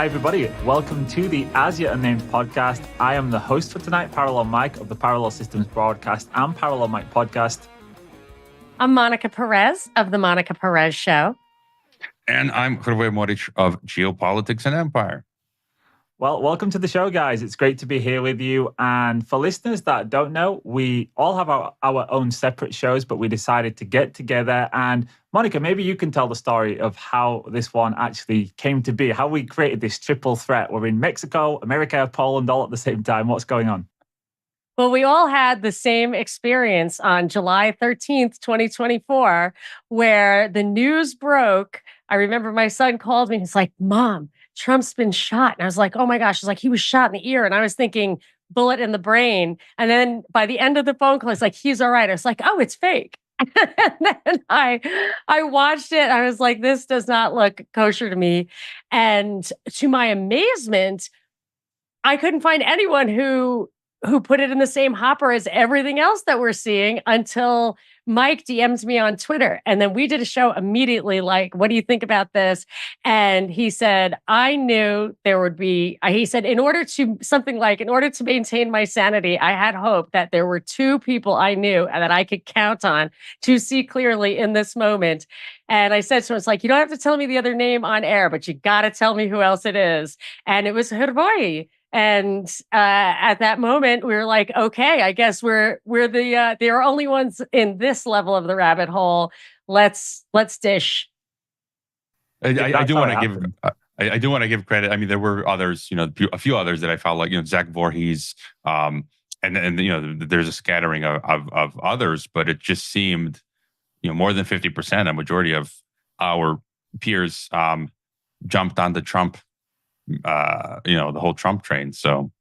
Hi, everybody. Welcome to the As Yet Unnamed podcast. I am the host for tonight, Parallel Mike of the Parallel Systems Broadcast and Parallel Mike podcast. I'm Monica Perez of the Monica Perez Show. And I'm Hrvoje of Geopolitics and Empire. Well, welcome to the show, guys. It's great to be here with you. And for listeners that don't know, we all have our own separate shows, but we decided to get together. And Monica, maybe you can tell the story of how this one actually came to be, how we created this triple threat. We're in Mexico, America, Poland, all at the same time. What's going on? Well, we all had the same experience on July 13th, 2024, where the news broke. I remember my son called me. He's like, Mom, Trump's been shot. And I was like, oh my gosh. He's like, he was shot in the ear. And I was thinking, bullet in the brain. And then by the end of the phone call, it's like, he's all right. I was like, oh, it's fake. And then I watched it. I was like, this does not look kosher to me. And to my amazement, I couldn't find anyone who put it in the same hopper as everything else that we're seeing until Mike DM'd me on Twitter. And then we did a show immediately, like, what do you think about this? And he said, I knew there would be, he said, in order to maintain my sanity, I had hope that there were two people I knew and that I could count on to see clearly in this moment. And I said to him, it's like, you don't have to tell me the other name on air, but you got to tell me who else it is. And it was Hrvoje. And at that moment, we were like, okay, I guess we're the only ones in this level of the rabbit hole. Let's dish. I do want to give credit. I mean, there were others, a few others that I felt like, Zach Voorhees, and there's a scattering of others, but it just seemed, more than 50%, a majority of our peers jumped on the Trump. The whole Trump train. So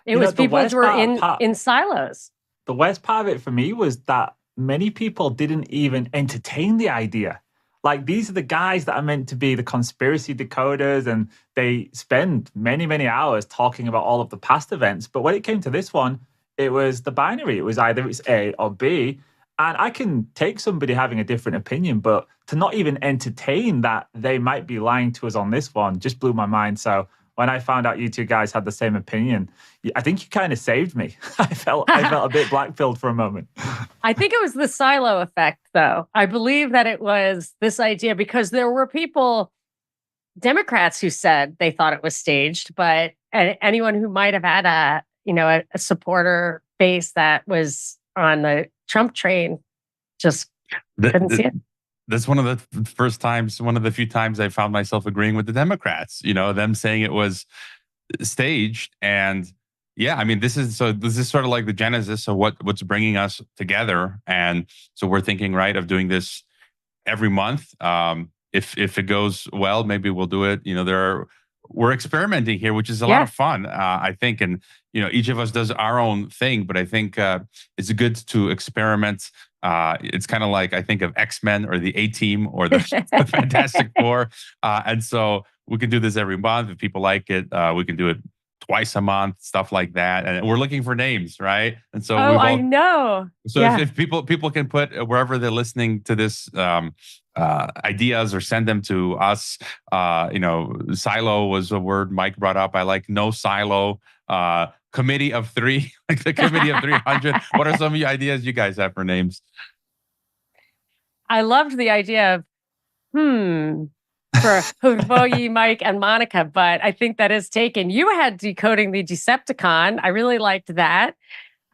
it was people who were in silos. The worst part of it for me was that many people didn't even entertain the idea. Like, these are the guys that are meant to be the conspiracy decoders, and they spend many, many hours talking about all of the past events. But when it came to this one, it was the binary. It was either it's A or B. And I can take somebody having a different opinion, but to not even entertain that they might be lying to us on this one just blew my mind. So when I found out you two guys had the same opinion, I think you kind of saved me. I felt a bit black-pilled for a moment. I think it was the silo effect, though. I believe that it was this idea because there were Democrats who said they thought it was staged, but anyone who might have had a supporter base that was on the Trump train just couldn't see it. That's one of the few times I found myself agreeing with the Democrats, them saying it was staged. And yeah, I mean, this is sort of like the genesis of what's bringing us together. And so we're thinking, right, of doing this every month. If it goes well, maybe we'll do it. We're experimenting here, which is a lot of fun, I think. And, each of us does our own thing, but I think it's good to experiment. It's kind of like, I think of X-Men or the A-Team or the Fantastic Four. And so we can do this every month. If people like it, we can do it twice a month, stuff like that. And we're looking for names, right? And so I know. So if people can put wherever they're listening to this ideas or send them to us. Silo was a word Mike brought up. I like no silo. Committee of three, like the committee of 300. What are some of the ideas you guys have for names? I loved the idea of for Hrvoje, Mike, and Monica, but I think that is taken. You had Decoding the Decepticon. I really liked that.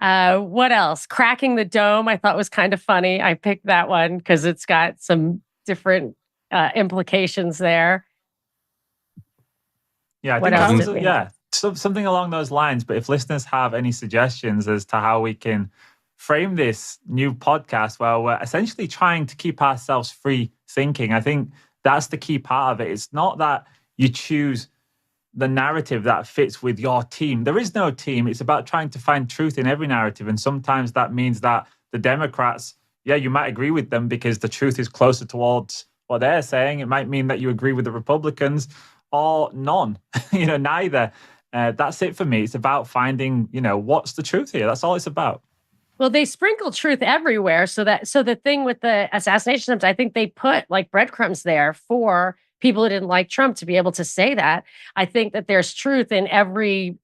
What else? Cracking the Dome, I thought was kind of funny. I picked that one because it's got some different implications there. Yeah, I think something along those lines. But if listeners have any suggestions as to how we can frame this new podcast, well, we're essentially trying to keep ourselves free thinking. I think that's the key part of it. It's not that you choose the narrative that fits with your team. There is no team. It's about trying to find truth in every narrative. And sometimes that means that the Democrats, you might agree with them because the truth is closer towards what they're saying. It might mean that you agree with the Republicans or none, neither. That's it for me. It's about finding, what's the truth here? That's all it's about. Well, they sprinkle truth everywhere. So the thing with the assassination attempts, I think they put like breadcrumbs there for people who didn't like Trump to be able to say that. I think that there's truth in every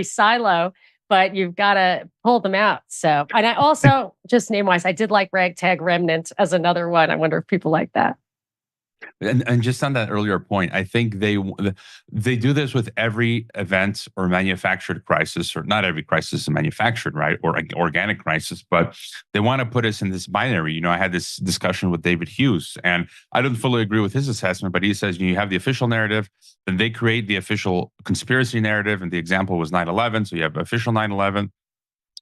silo, but you've got to pull them out. So, and I also, just name wise, I did like Ragtag Remnant as another one. I wonder if people like that. And just on that earlier point, I think they do this with every event or manufactured crisis, or not every crisis is manufactured, right? Or organic crisis, but they want to put us in this binary. I had this discussion with David Hughes, and I don't fully agree with his assessment, but he says you have the official narrative, then they create the official conspiracy narrative, and the example was 9/11. So you have official 9/11,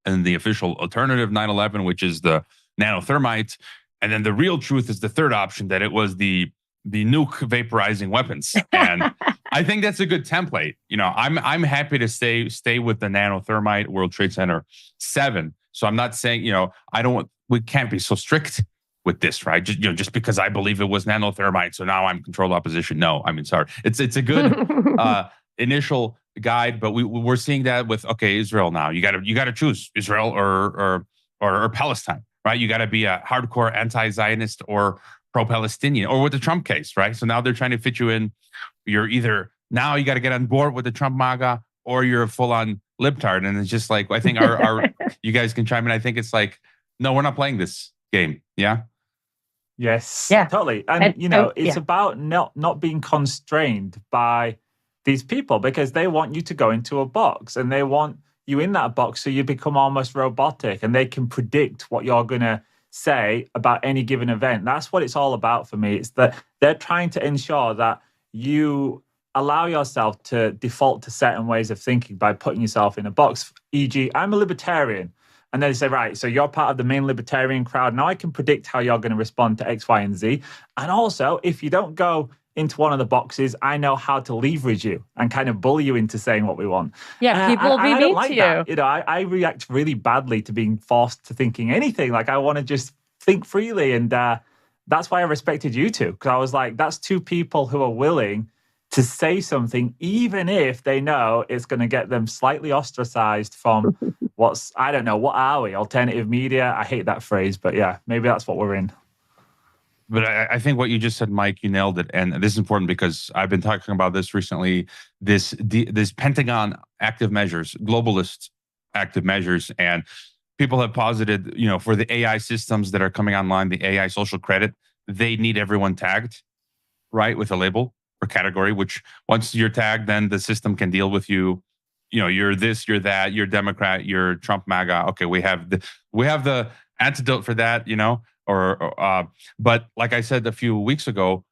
and the official alternative 9/11, which is the nanothermite, and then the real truth is the third option, that it was the nuke vaporizing weapons. And I think that's a good template. I'm happy to stay with the nanothermite World Trade Center 7. So I'm not saying, we can't be so strict with this, right? Just because I believe it was nanothermite, so now I'm controlled opposition. No, I mean, sorry. It's a good initial guide, but we're seeing that with, Israel now. You gotta choose Israel or Palestine, right? You gotta be a hardcore anti-Zionist or pro-Palestinian, or with the Trump case, right? So now they're trying to fit you in. You're either, now you got to get on board with the Trump MAGA, or you're a full-on libtard. And it's just like, I think our you guys can chime in. I think it's like, no, we're not playing this game. Yeah. Yes. Yeah. Totally. And it's about not being constrained by these people, because they want you to go into a box, and they want you in that box so you become almost robotic, and they can predict what you're going to say about any given event. That's what it's all about for me. It's that they're trying to ensure that you allow yourself to default to certain ways of thinking by putting yourself in a box. E.g., I'm a libertarian. And then they say, right, so you're part of the main libertarian crowd. Now I can predict how you're going to respond to X, Y, and Z. And also, if you don't go into one of the boxes, I know how to leverage you and kind of bully you into saying what we want. Yeah, people will be mean to you. That. I react really badly to being forced to thinking anything. Like, I want to just think freely. And that's why I respected you two, because I was like, that's two people who are willing to say something, even if they know it's going to get them slightly ostracized from I don't know, what are we? Alternative media? I hate that phrase, but yeah, maybe that's what we're in. But I think what you just said, Mike, you nailed it. And this is important because I've been talking about this recently, this Pentagon active measures, globalist active measures. And people have posited, for the AI systems that are coming online, the AI social credit, they need everyone tagged, right, with a label or category, which once you're tagged, then the system can deal with you. You're this, you're that, you're Democrat, you're Trump MAGA. Okay, we have the antidote for that, but like I said a few weeks ago,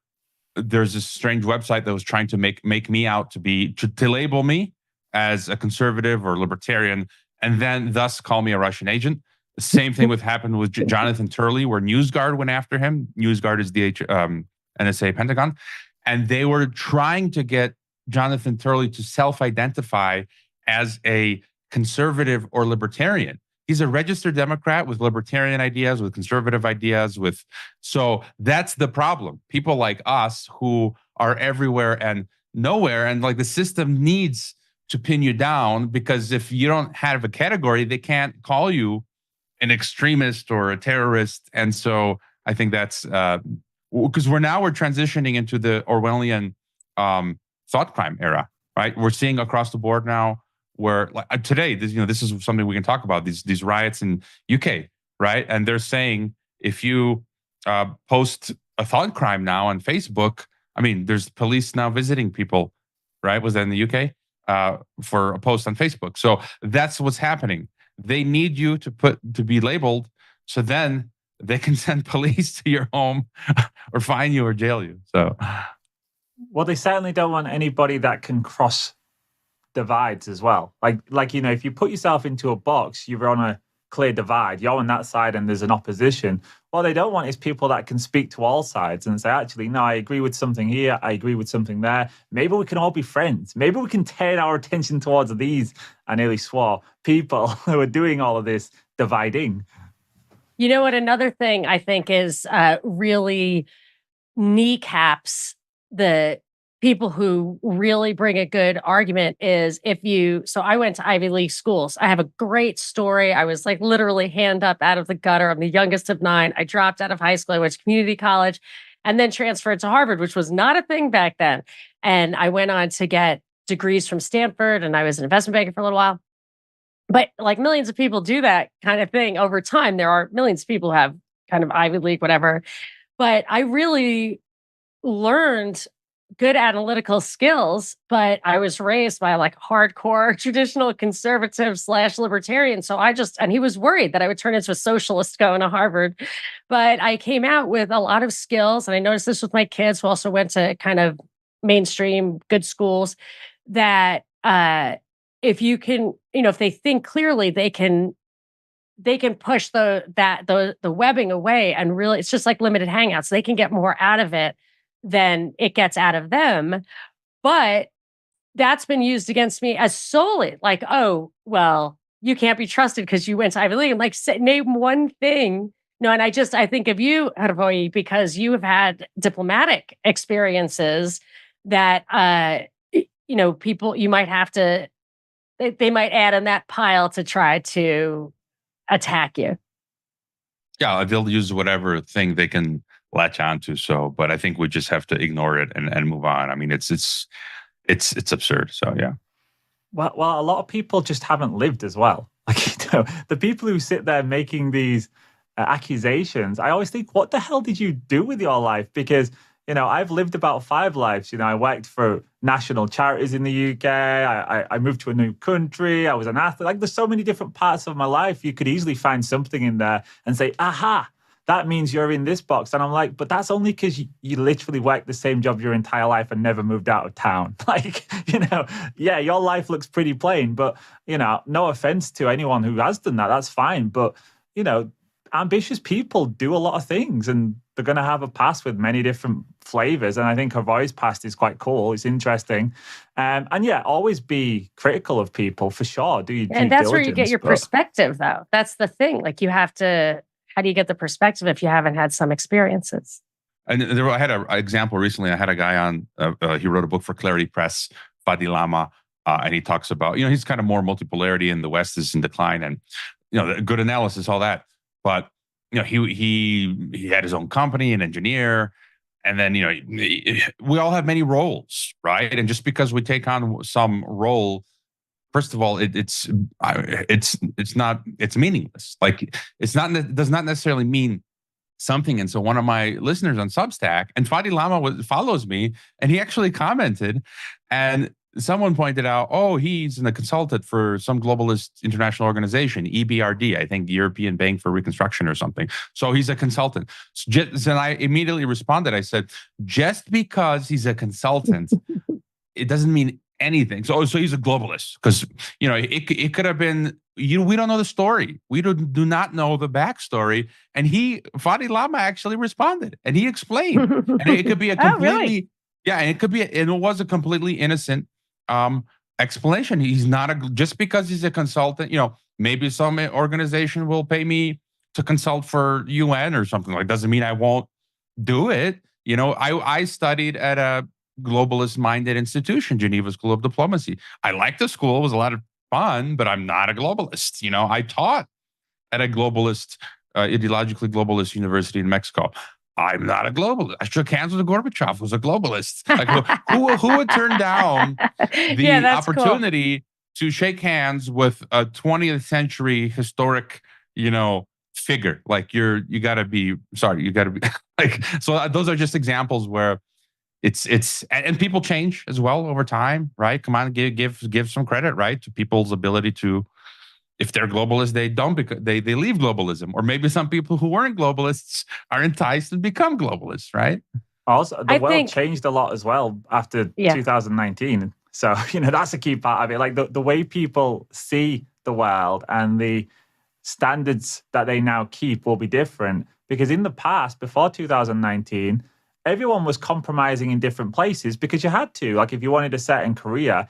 there's this strange website that was trying to make me out to label me as a conservative or libertarian, and then thus call me a Russian agent. The same thing happened with Jonathan Turley, where NewsGuard went after him. NewsGuard is the NSA Pentagon, and they were trying to get Jonathan Turley to self-identify as a conservative or libertarian. He's a registered Democrat with libertarian ideas, with conservative ideas, so that's the problem. People like us who are everywhere and nowhere, and like the system needs to pin you down, because if you don't have a category, they can't call you an extremist or a terrorist. And so I think that's because we're transitioning into the Orwellian thought crime era, right? We're seeing across the board now, where like today, this is something we can talk about, these riots in UK, right? And they're saying if you post a thought crime now on Facebook, I mean, there's police now visiting people, right? Was that in the UK for a post on Facebook? So that's what's happening. They need you to be labeled, so then they can send police to your home or fine you or jail you. So, well, they certainly don't want anybody that can cross divides as well. Like if you put yourself into a box, you're on a clear divide. You're on that side and there's an opposition. What they don't want is people that can speak to all sides and say, actually, no, I agree with something here. I agree with something there. Maybe we can all be friends. Maybe we can turn our attention towards these, I nearly swore, people who are doing all of this dividing. You know what? Another thing I think is really kneecaps the people who really bring a good argument is so I went to Ivy League schools. I have a great story. I was like literally hand up out of the gutter. I'm the youngest of 9. I dropped out of high school. I went to community college. and then transferred to Harvard, which was not a thing back then. And I went on to get degrees from Stanford, and I was an investment banker for a little while. But like millions of people do that kind of thing over time. There are millions of people who have kind of Ivy League, whatever. But I really learned good analytical skills, but I was raised by like hardcore traditional conservative / libertarian. So and he was worried that I would turn into a socialist going to Harvard. But I came out with a lot of skills. And I noticed this with my kids who also went to kind of mainstream good schools, that if you can, if they think clearly, they can push the webbing away, and really it's just like limited hangouts. They can get more out of it than it gets out of them. But that's been used against me as solely like, oh, well, you can't be trusted because you went to Ivy League. And like, name one thing. No, and I think of you, Hrvoje, because you have had diplomatic experiences that, people you might have to, they might add in that pile to try to attack you. Yeah, they'll use whatever thing they can latch onto. So, but I think we just have to ignore it and move on. I mean, it's absurd. So yeah. Well, a lot of people just haven't lived as well. Like, the people who sit there making these accusations, I always think, what the hell did you do with your life? Because I've lived about 5 lives. I worked for national charities in the UK. I moved to a new country. I was an athlete. Like, there's so many different parts of my life. You could easily find something in there and say, aha, that means you're in this box. And I'm like, but that's only because you literally worked the same job your entire life and never moved out of town. Like, yeah, your life looks pretty plain, but, no offense to anyone who has done that. That's fine. But, ambitious people do a lot of things, and they're going to have a past with many different flavors. And I think Hrvoje's past is quite cool. It's interesting. And yeah, always be critical of people for sure. Do your due and that's diligence, where you get your perspective, though. That's the thing. Like, you have to, how do you get the perspective if you haven't had some experiences? And I had an example recently. I had a guy on, he wrote a book for Clarity Press, Fadi Lama, and he talks about, he's kind of more multipolarity in the West is in decline, and, good analysis, all that. But he had his own company, an engineer, and then we all have many roles, right? And just because we take on some role, first of all, it's meaningless. Like, it does not necessarily mean something. And so one of my listeners on Substack, and Fadi Lama follows me, and he actually commented, and someone pointed out, oh, he's a consultant for some globalist international organization, EBRD, I think, the European Bank for Reconstruction or something. So he's a consultant. So I immediately responded. I said, just because he's a consultant, it doesn't mean anything. So he's a globalist, because it could have been, we don't know the story. We do not know the backstory. And Fadi Lama actually responded, and he explained. And it could be a completely, oh, really? Yeah, and it was a completely innocent explanation. He's not just because he's a consultant, maybe some organization will pay me to consult for UN or something. Like, doesn't mean I won't do it. I studied at a globalist-minded institution, Geneva School of Diplomacy. I liked the school; it was a lot of fun, but I'm not a globalist. I taught at a globalist, ideologically globalist university in Mexico. I'm not a globalist. I shook hands with Gorbachev, who's a globalist. Like, who would turn down the opportunity to shake hands with a 20th century historic, figure? Like, you got to be like. So those are just examples where and people change as well over time, right? Come on, give some credit, right, to people's ability to. If they're globalists, they don't, because they leave globalism. Or maybe some people who weren't globalists are enticed to become globalists, right? Also, the world changed a lot as well after 2019. So, that's a key part of it. Like, the way people see the world and the standards that they now keep will be different. Because in the past, before 2019, everyone was compromising in different places because you had to. Like, if you wanted a certain career,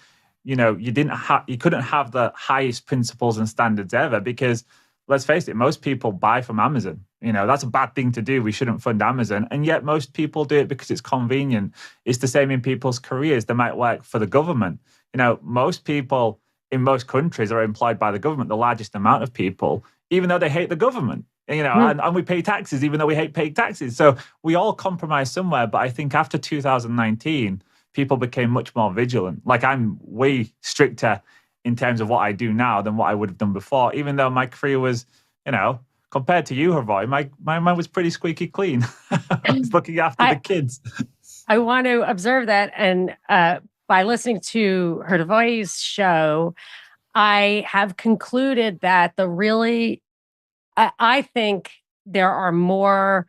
you couldn't have the highest principles and standards ever, because, let's face it, most people buy from Amazon. That's a bad thing to do. We shouldn't fund Amazon. And yet most people do it because it's convenient. It's the same in people's careers. They might work for the government. Most people in most countries are employed by the government, the largest amount of people, even though they hate the government. And we pay taxes, even though we hate paying taxes. So we all compromise somewhere. But I think after 2019, people became much more vigilant. Like, I'm way stricter in terms of what I do now than what I would have done before, even though my career was, compared to you, Hrvoje, my was pretty squeaky clean. I was looking after the kids. I want to observe that. And by listening to Hrvoje's show, I have concluded that I think there are more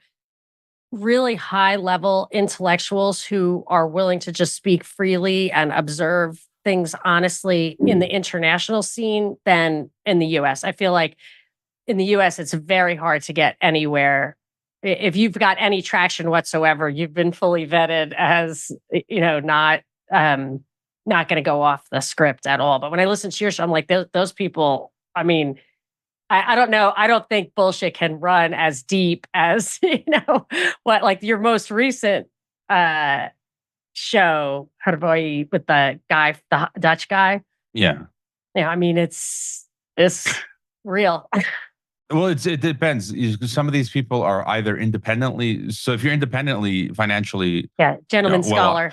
really high level intellectuals who are willing to just speak freely and observe things honestly in the international scene than in the US. I feel like in the US, it's very hard to get anywhere. If you've got any traction whatsoever, you've been fully vetted as, not going to go off the script at all. But when I listen to your show, I'm like, those people, I mean, I don't know. I don't think bullshit can run as deep as, what, like your most recent show, Hrvoje, with the Dutch guy. Yeah. Yeah. I mean, it's real. Well, it depends. Some of these people are either independently. So if you're independently financially, gentleman scholar.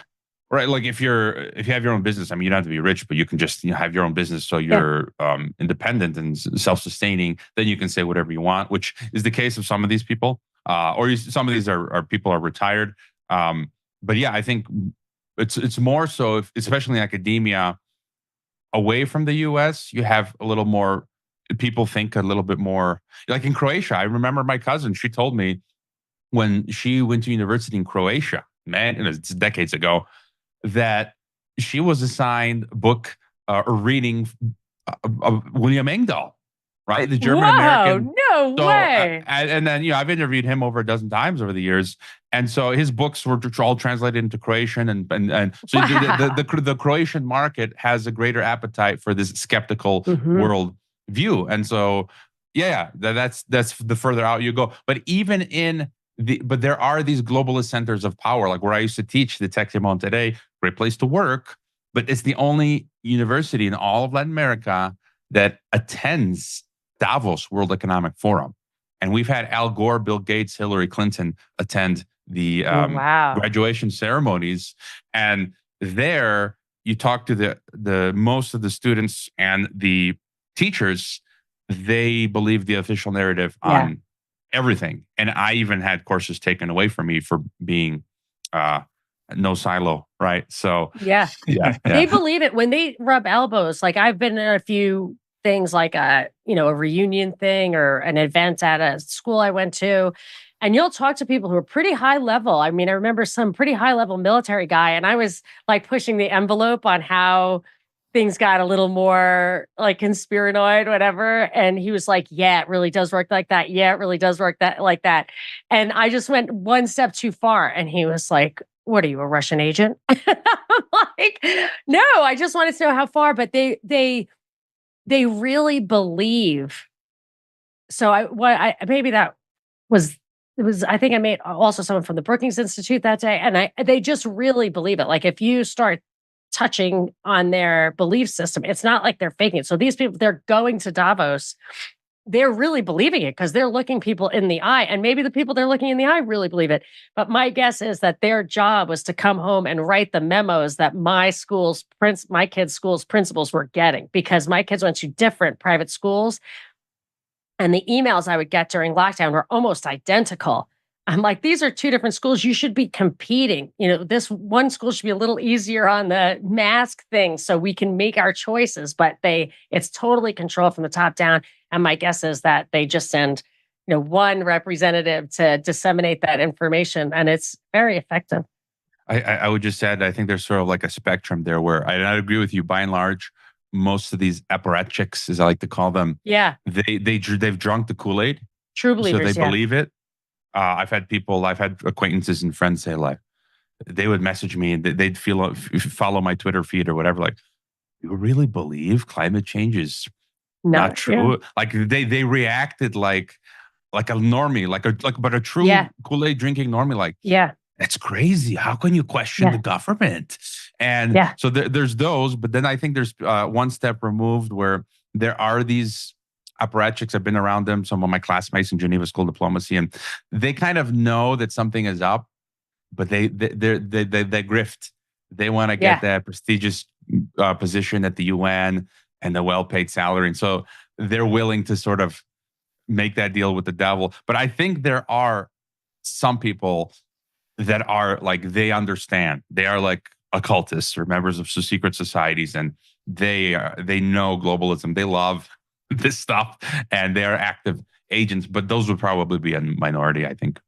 Right. Like if you have your own business, I mean, you don't have to be rich, but you can just have your own business. So you're independent and self-sustaining. Then you can say whatever you want, which is the case of some of these people. Some of these are people are retired. But yeah, I think it's more so, especially in academia, away from the US, you have a little more, people think a little bit more. Like in Croatia, I remember my cousin, she told me when she went to university in Croatia, man, it's decades ago, that she was assigned a book or reading William Engdahl, right? The German American. No way. And then, I've interviewed him over a dozen times over the years. And so his books were all translated into Croatian. And so the Croatian market has a greater appetite for this skeptical world view. And so, that's the further out you go. But even but there are these globalist centers of power, like where I used to teach, the Tec de Monterrey, great place to work, but it's the only university in all of Latin America that attends Davos World Economic Forum. And we've had Al Gore, Bill Gates, Hillary Clinton attend the graduation ceremonies. And there you talk to the most of the students and the teachers, they believe the official narrative on everything. And I even had courses taken away from me for being no silo, right? So they believe it when they rub elbows. Like I've been in a few things like a reunion thing or an event at a school I went to, and you'll talk to people who are pretty high level. I mean, I remember some pretty high level military guy, and I was like pushing the envelope on how things got a little more like conspiranoid, whatever. And he was like, yeah, it really does work like that. Yeah, it really does work like that. And I just went one step too far. And he was like, what are you, a Russian agent? I'm like, no, I just wanted to know how far, but they really believe. So I think I made also someone from the Brookings Institute that day. And they just really believe it. Like if you start touching on their belief system, it's not like they're faking it. So these people, they're going to Davos, they're really believing it because they're looking people in the eye, and maybe the people they're looking in the eye really believe it. But my guess is that their job was to come home and write the memos that my kids' schools principals were getting, because my kids went to different private schools, and the emails I would get during lockdown were almost identical. I'm like, these are two different schools. You should be competing. This one school should be a little easier on the mask thing so we can make our choices. But it's totally controlled from the top down. And my guess is that they just send, one representative to disseminate that information. And it's very effective. I would just add, I think there's sort of like a spectrum there where I agree with you. By and large, most of these apparatchiks, as I like to call them, they've drunk the Kool-Aid. True believers, so they believe it. I've had acquaintances and friends say, like, they would message me and they'd follow my Twitter feed or whatever. Like, you really believe climate change is not true? Yeah. Like they reacted like a normie, but a true Kool-Aid drinking normie. Like, that's crazy. How can you question the government? And so there's those, but then I think there's one step removed where there are these apparatchiks. I've been around them, some of my classmates in Geneva School of Diplomacy, and they kind of know that something is up, but they grift. They want to get that prestigious position at the UN and the well-paid salary, and so they're willing to sort of make that deal with the devil. But I think there are some people that are like, they understand. They are like occultists or members of secret societies, and they know globalism. They love this stuff, and they are active agents. But those would probably be a minority, I think.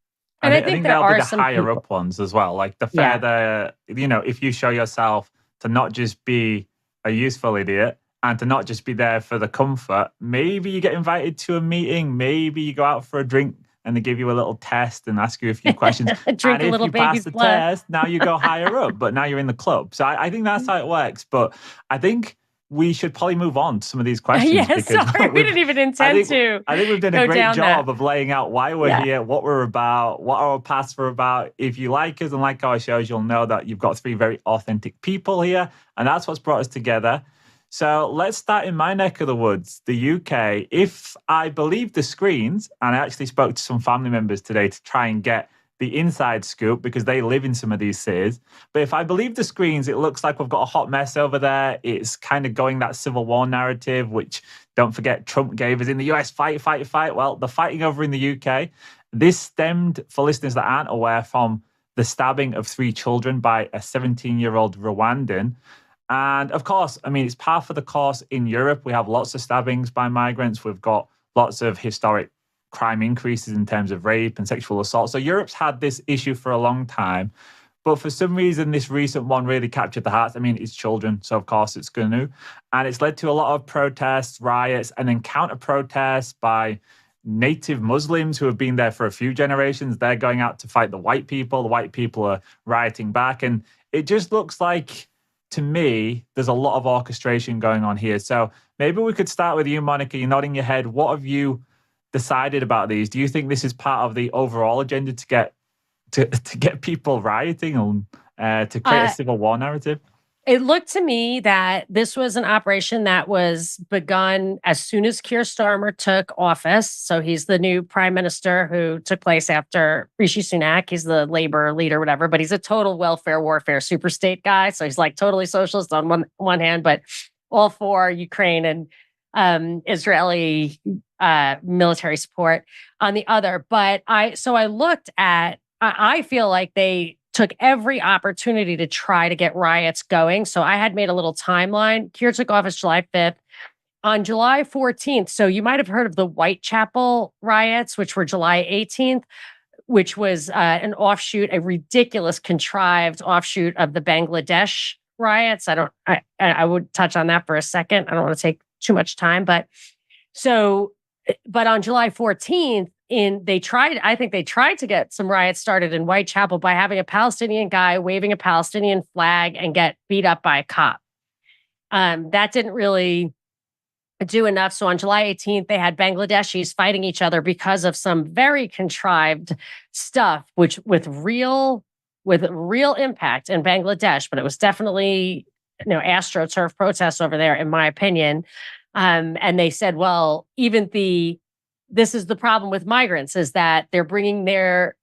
And I think there they'll are be the some higher people. up ones as well. Like the further, if you show yourself to not just be a useful idiot and to not just be there for the comfort, maybe you get invited to a meeting, maybe you go out for a drink and they give you a little test and ask you a few questions. Drink and a little if you pass baby's the blood. test, now you go higher up, but now you're in the club. So I think that's how it works. But I think we should probably move on to some of these questions. Sorry, we didn't even intend to. I think we've done a great job of laying out why we're here, what we're about, what our paths are about. If you like us and like our shows, you'll know that you've got three very authentic people here, and that's what's brought us together. So let's start in my neck of the woods, the UK. If I believe the screens, and I actually spoke to some family members today to try and get the inside scoop because they live in some of these cities. But if I believe the screens, it looks like we've got a hot mess over there. It's kind of going that civil war narrative, which, don't forget, Trump gave us in the US, fight, fight, fight. Well, the fighting over in the UK. This stemmed, for listeners that aren't aware, from the stabbing of 3 children by a 17-year-old Rwandan. And of course, I mean, it's par for the course in Europe. We have lots of stabbings by migrants. We've got lots of historic crime increases in terms of rape and sexual assault. So Europe's had this issue for a long time. But for some reason, this recent one really captured the hearts. I mean, it's children, so of course it's going to. And it's led to a lot of protests, riots, and then counter-protests by native Muslims who have been there for a few generations. They're going out to fight the white people. The white people are rioting back. And it just looks like, to me, there's a lot of orchestration going on here. So maybe we could start with you, Monica. You're nodding your head. What have you decided about these? Do you think this is part of the overall agenda to get people rioting and to create a civil war narrative? It looked to me that this was an operation that was begun as soon as Keir Starmer took office. So he's the new prime minister who took place after Rishi Sunak. He's the labor leader, whatever, but he's a total welfare warfare super state guy. So he's like totally socialist on one hand, but all for Ukraine and Israeli military support on the other. But I looked at, I feel like they took every opportunity to try to get riots going. So I had made a little timeline. Keir took office July 5th. On July 14th, so you might have heard of the Whitechapel riots, which were July 18th, which was an offshoot, a ridiculous, contrived offshoot of the Bangladesh riots. I would touch on that for a second. I don't want to take too much time, but on July 14th, I think they tried to get some riots started in Whitechapel by having a Palestinian guy waving a Palestinian flag and get beat up by a cop. That didn't really do enough. So on July 18th, they had Bangladeshis fighting each other because of some very contrived stuff, which with real impact in Bangladesh, but it was definitely, AstroTurf protests over there, in my opinion. And they said, well, this is the problem with migrants, is that they're bringing their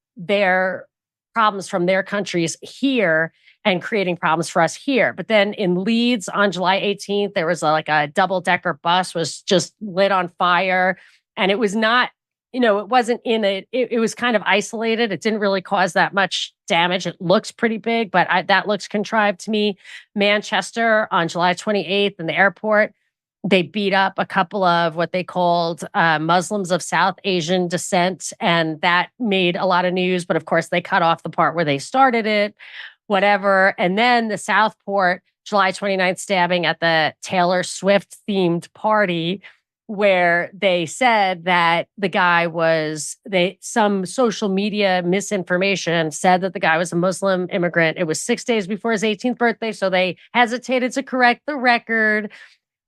problems from their countries here and creating problems for us here. But then in Leeds on July 18th, there was a double-decker bus was just lit on fire. And it was not, it wasn't it was kind of isolated. It didn't really cause that much damage. It looks pretty big, but that looks contrived to me. Manchester on July 28th in the airport, they beat up a couple of what they called Muslims of South Asian descent, and that made a lot of news. But of course, they cut off the part where they started it, whatever. And then the Southport, July 29th stabbing at the Taylor Swift themed party, where they said that the guy some social media misinformation said that the guy was a Muslim immigrant. It was 6 days before his 18th birthday, so they hesitated to correct the record.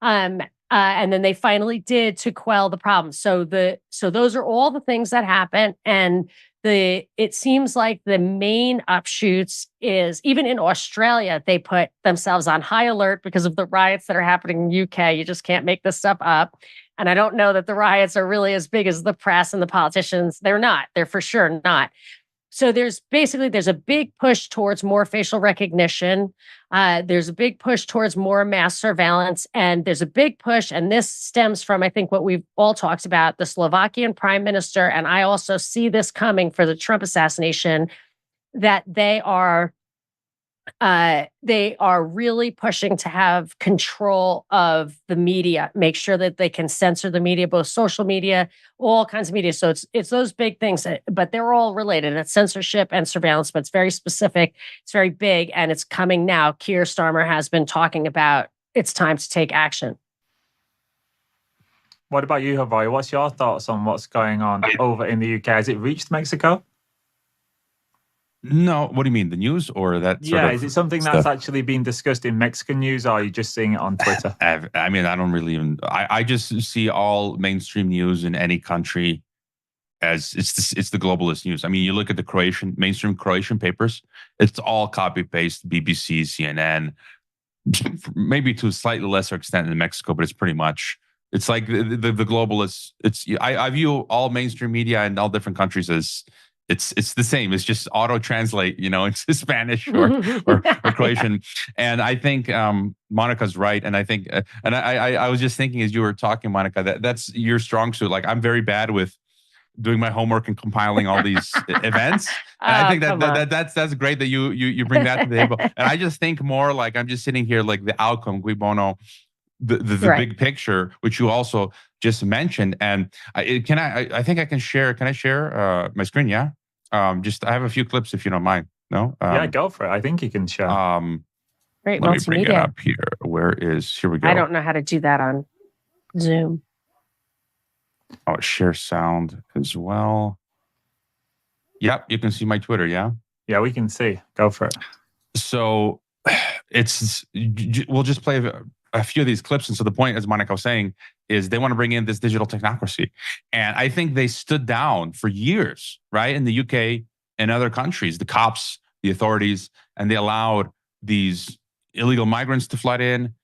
And then they finally did to quell the problem. So those are all the things that happened. And it seems like the main offshoots is even in Australia, they put themselves on high alert because of the riots that are happening in UK. You just can't make this stuff up. And I don't know that the riots are really as big as the press and the politicians. They're not. They're for sure not. So there's a big push towards more facial recognition. There's a big push towards more mass surveillance. And there's a big push, and this stems from, I think, what we've all talked about, the Slovakian prime minister. And I also see this coming for the Trump assassination, that they are really pushing to have control of the media, make sure that they can censor the media, both social media, all kinds of media. So it's those big things, but they're all related. It's censorship and surveillance, but it's very specific. It's very big, and it's coming now. Keir Starmer has been talking about it's time to take action. What about you, Hrvoje? What's your thoughts on what's going on over in the UK? Has it reached Mexico? No, what do you mean? The news or that? Is it something that's actually being discussed in Mexican news, or are you just seeing it on Twitter? I mean, I don't really even. I just see all mainstream news in any country as it's the globalist news. I mean, you look at the mainstream Croatian papers; it's all copy paste BBC, CNN, maybe to a slightly lesser extent in Mexico, but it's pretty much. It's like the globalists. I view all mainstream media in all different countries as. It's the same. It's just auto translate, into Spanish or Croatian. And I think Monica's right. And I think, and I was just thinking as you were talking, Monica, that's your strong suit. Like, I'm very bad with doing my homework and compiling all these events. And I think that's great that you bring that to the table. And I just think more like I'm just sitting here like the outcome, cui bono, the big picture, which you also just mentioned. And I think I can share. Can I share my screen? Yeah. I have a few clips if you don't mind. No. Yeah, go for it. I think you can share. Great. Let me bring it up here. Here we go. I don't know how to do that on Zoom. Oh, share sound as well. Yep, you can see my Twitter. Yeah. Yeah, we can see. Go for it. So we'll just play a few of these clips. And so the point, as Monica was saying, is they want to bring in this digital technocracy. And I think they stood down for years, right? In the UK and other countries, the cops, the authorities, and they allowed these illegal migrants to flood in,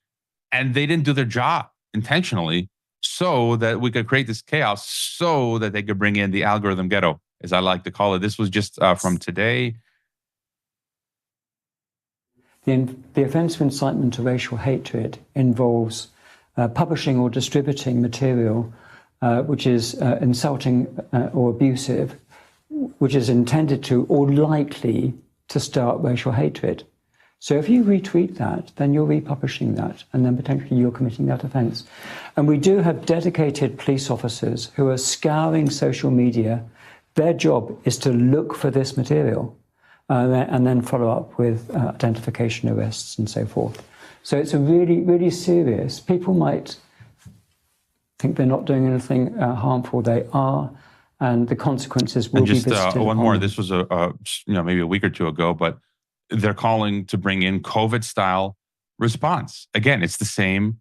and they didn't do their job intentionally so that we could create this chaos so that they could bring in the algorithm ghetto, as I like to call it. This was just from today. The offence of incitement to racial hatred involves publishing or distributing material which is insulting or abusive, which is intended to or likely to start racial hatred. So if you retweet that, then you're republishing that, and then potentially you're committing that offence. And we do have dedicated police officers who are scouring social media. Their job is to look for this material. And then follow up with identification arrests and so forth. So it's a really, really serious. People might think they're not doing anything harmful. They are, and the consequences will be visited. One more. This was maybe a week or two ago, but they're calling to bring in COVID-style response. Again, it's the same.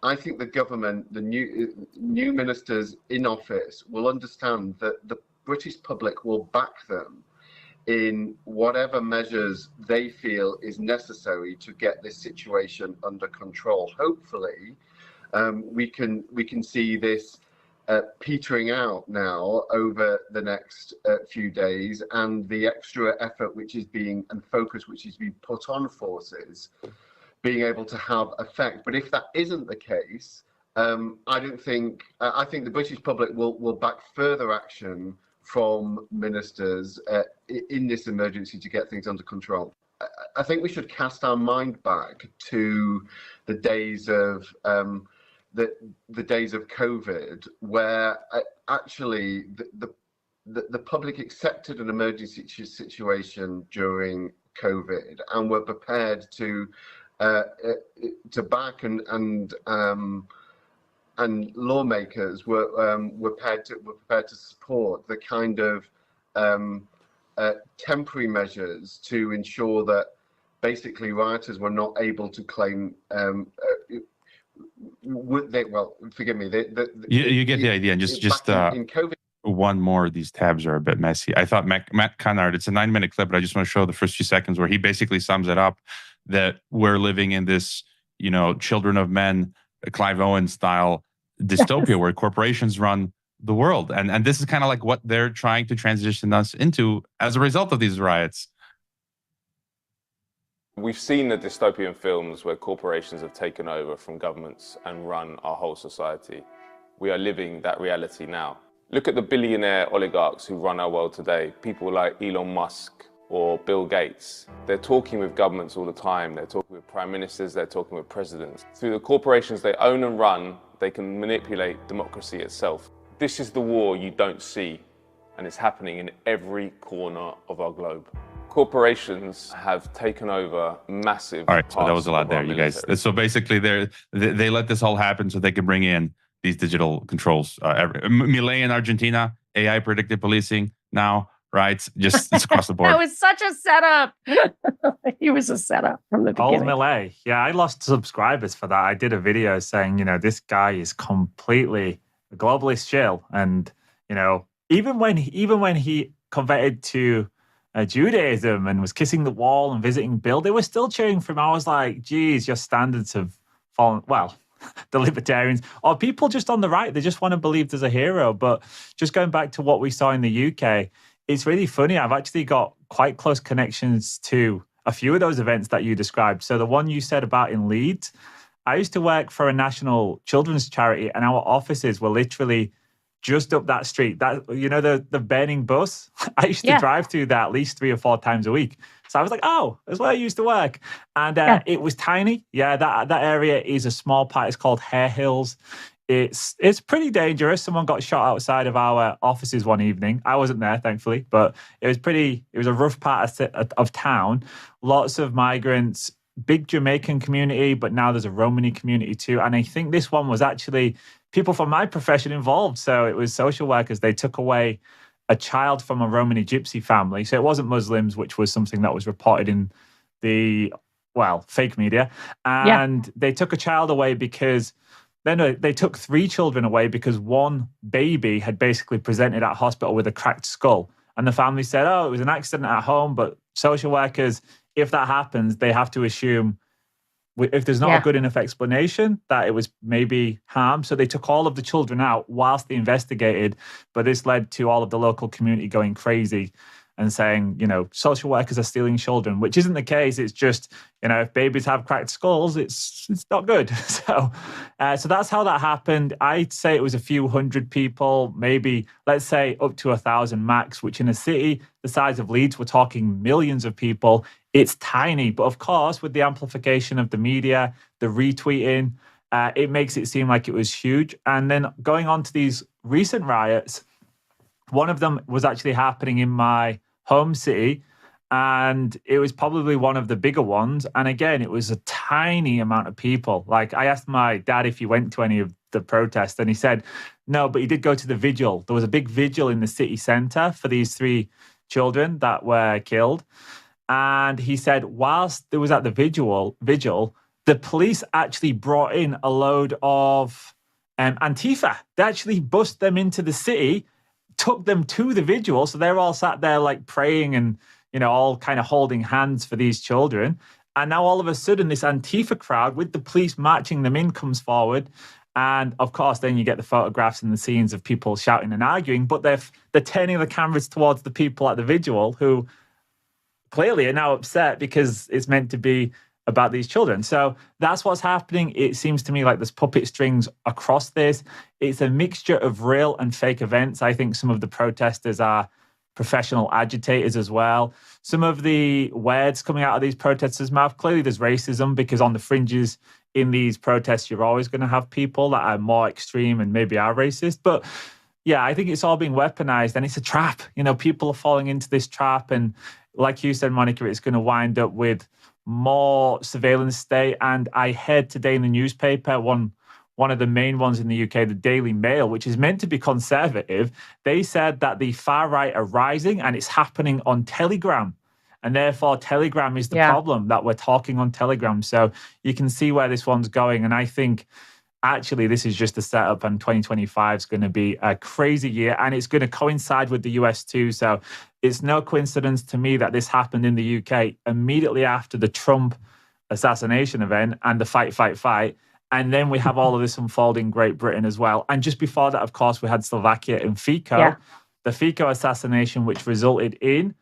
I think the government, the new ministers in office, will understand that the British public will back them in whatever measures they feel is necessary to get this situation under control. Hopefully, we can see this petering out now over the next few days, and the extra effort and focus which is being put on forces being able to have effect. But if that isn't the case, I think the British public will back further action from ministers in this emergency to get things under control. I think we should cast our mind back to the days of the days of COVID, where actually the public accepted an emergency situation during COVID and were prepared to back and lawmakers were prepared to support the kind of temporary measures to ensure that basically rioters were not able to claim. Forgive me. You get the idea. Just in COVID one more. These tabs are a bit messy. I thought Matt Cunard, it's a 9-minute clip, but I just want to show the first few seconds where he basically sums it up, that we're living in this, Children of Men, Clive Owen style dystopia where corporations run the world. And this is kind of like what they're trying to transition us into as a result of these riots. We've seen the dystopian films where corporations have taken over from governments and run our whole society. We are living that reality now. Look at the billionaire oligarchs who run our world today, people like Elon Musk or Bill Gates. They're talking with governments all the time. They're talking with prime ministers, they're talking with presidents. Through the corporations they own and run, they can manipulate democracy itself. This is the war you don't see, and it's happening in every corner of our globe. Corporations have taken over massive. All right, so that was a lot there, you guys. So basically, they let this all happen so they can bring in these digital controls. Milei in Argentina, AI predictive policing now, right? Just it's across the board. That was such a setup. He was a setup from the beginning. Old Milei. Yeah, I lost subscribers for that. I did a video saying, this guy is completely a globalist shill. And, even when he converted to Judaism and was kissing the wall and visiting Bill, they were still cheering for him. I was like, geez, your standards have fallen. Well, the libertarians or people just on the right, they just want to believe there's a hero. But just going back to what we saw in the UK, it's really funny. I've actually got quite close connections to a few of those events that you described. So the one you said about in Leeds, I used to work for a national children's charity and our offices were literally just up that street. That the burning bus. I used to drive through that at least 3 or 4 times a week. So I was like, oh, that's where I used to work. And it was tiny. Yeah, that area is a small part. It's called Hare Hills. It's pretty dangerous. Someone got shot outside of our offices one evening. I wasn't there, thankfully, but it was a rough part of town. Lots of migrants, big Jamaican community, but now there's a Romani community too. And I think this one was actually people from my profession involved. So it was social workers. They took away a child from a Romani gypsy family. So it wasn't Muslims, which was something that was reported in the, fake media. And they took a child away because they took 3 children away because one baby had basically presented at hospital with a cracked skull. And the family said, oh, it was an accident at home. But social workers, if that happens, they have to assume if there's not a good enough explanation that it was maybe harm. So they took all of the children out whilst they investigated. But this led to all of the local community going crazy and saying, social workers are stealing children, which isn't the case. It's just, if babies have cracked skulls, it's not good. So that's how that happened. I'd say it was a few hundred people, maybe, let's say up to 1,000 max, which in a city the size of Leeds, we're talking millions of people. It's tiny. But of course, with the amplification of the media, the retweeting, it makes it seem like it was huge. And then going on to these recent riots, one of them was actually happening in my home city, and it was probably one of the bigger ones. And again, it was a tiny amount of people. Like, I asked my dad if he went to any of the protests, and he said no, but he did go to the vigil. There was a big vigil in the city centre for these 3 children that were killed. And he said whilst there was at the vigil, the police actually brought in a load of Antifa. They actually bussed them into the city, took them to the vigil. So they're all sat there like praying and, all kind of holding hands for these children. And now all of a sudden this Antifa crowd with the police marching them in comes forward. And of course, then you get the photographs and the scenes of people shouting and arguing, but they're turning the cameras towards the people at the vigil who clearly are now upset because it's meant to be about these children. So that's what's happening. It seems to me like there's puppet strings across this. It's a mixture of real and fake events. I think some of the protesters are professional agitators as well. Some of the words coming out of these protesters' mouth, clearly there's racism because on the fringes in these protests, you're always going to have people that are more extreme and maybe are racist. But yeah, I think it's all being weaponized and it's a trap. People are falling into this trap. And like you said, Monica, it's going to wind up with more surveillance state. And I heard today in the newspaper, one of the main ones in the UK, the Daily Mail, which is meant to be conservative, they said that the far right are rising and it's happening on Telegram. And therefore, Telegram is the problem, that we're talking on Telegram. So you can see where this one's going. And I think actually this is just a setup and 2025 is going to be a crazy year, and it's going to coincide with the US too. So it's no coincidence to me that this happened in the UK immediately after the Trump assassination event and the fight. And then we have all of this unfolding in Great Britain as well. And just before that, of course, we had Slovakia and Fico, the Fico assassination, which resulted in